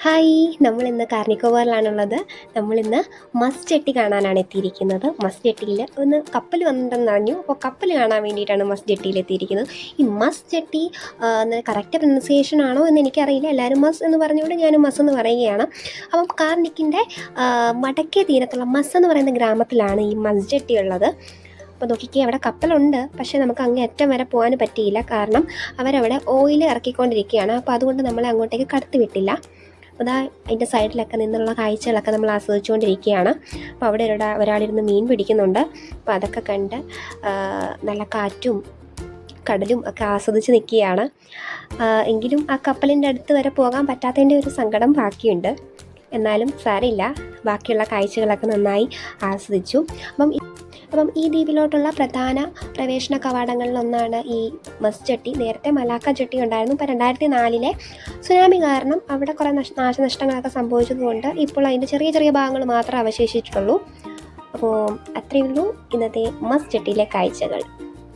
Hi, നമ്മളിന്ന് കാർണിക്കോബറിലാണുള്ളത്. നമ്മളിന്ന് മസ് ജെട്ടി കാണാനാണ് എത്തിയിരിക്കുന്നത്. മസ് ജെട്ടിയിൽ ഒന്ന് കപ്പൽ വന്നിട്ടുണ്ടെന്ന് അറിഞ്ഞു. അപ്പോൾ കപ്പൽ കാണാൻ വേണ്ടിയിട്ടാണ് മസ് ജെട്ടിയിൽ എത്തിയിരിക്കുന്നത്. ഈ മസ് ജെട്ടി കറക്റ്റ് പ്രൊനൗൺസിയേഷൻ ആണോ എന്ന് എനിക്കറിയില്ല. എല്ലാവരും മസ് എന്ന് പറഞ്ഞുകൊണ്ട് ഞാനും മസ് എന്ന് പറയുകയാണ്. അപ്പം കാർണിക്കിൻ്റെ വടക്കേ തീരത്തുള്ള മസ് എന്ന് പറയുന്ന ഗ്രാമത്തിലാണ് ഈ മസ് ജെട്ടി ഉള്ളത്. അപ്പോൾ നോക്കിക്കേ, അവിടെ കപ്പലുണ്ട്, പക്ഷേ നമുക്ക് അങ്ങേ അറ്റം വരെ പോകാൻ പറ്റിയില്ല. കാരണം അവരവിടെ ഓയിൽ ഇറക്കിക്കൊണ്ടിരിക്കുകയാണ്. അപ്പോൾ അതുകൊണ്ട് നമ്മളെ അങ്ങോട്ടേക്ക് കടത്തി വിട്ടില്ല. അപ്പോൾ അതിൻ്റെ സൈഡിലൊക്കെ നിന്നുള്ള കാഴ്ചകളൊക്കെ നമ്മൾ ആസ്വദിച്ചുകൊണ്ടിരിക്കുകയാണ്. അപ്പോൾ അവിടെ ഒരാളിരുന്ന് മീൻ പിടിക്കുന്നുണ്ട്. അപ്പോൾ അതൊക്കെ കണ്ട് നല്ല കാറ്റും കടലും ഒക്കെ ആസ്വദിച്ച് നിൽക്കുകയാണ്. എങ്കിലും ആ കപ്പലിൻ്റെ അടുത്ത് വരെ പോകാൻ പറ്റാത്തതിൻ്റെ ഒരു സങ്കടം ബാക്കിയുണ്ട്. എന്നാലും സാരമില്ല, ബാക്കിയുള്ള കാഴ്ചകളൊക്കെ നന്നായി ആസ്വദിച്ചു. അപ്പം ഈ ദ്വീപിലോട്ടുള്ള പ്രധാന പ്രവേശന കവാടങ്ങളിലൊന്നാണ് ഈ മസ് ജെട്ടി. നേരത്തെ മലാക്ക ജെട്ടി ഉണ്ടായിരുന്നു. ഇപ്പോൾ 2004 സുനാമി കാരണം അവിടെ കുറേ നാശനഷ്ടങ്ങളൊക്കെ സംഭവിച്ചതുകൊണ്ട് ഇപ്പോൾ അതിൻ്റെ ചെറിയ ചെറിയ ഭാഗങ്ങൾ മാത്രമേ അവശേഷിച്ചിട്ടുള്ളൂ. അപ്പോൾ അത്രയേ ഉള്ളൂ ഇന്നത്തെ മസ് ജെട്ടിയിലെ കാഴ്ചകൾ.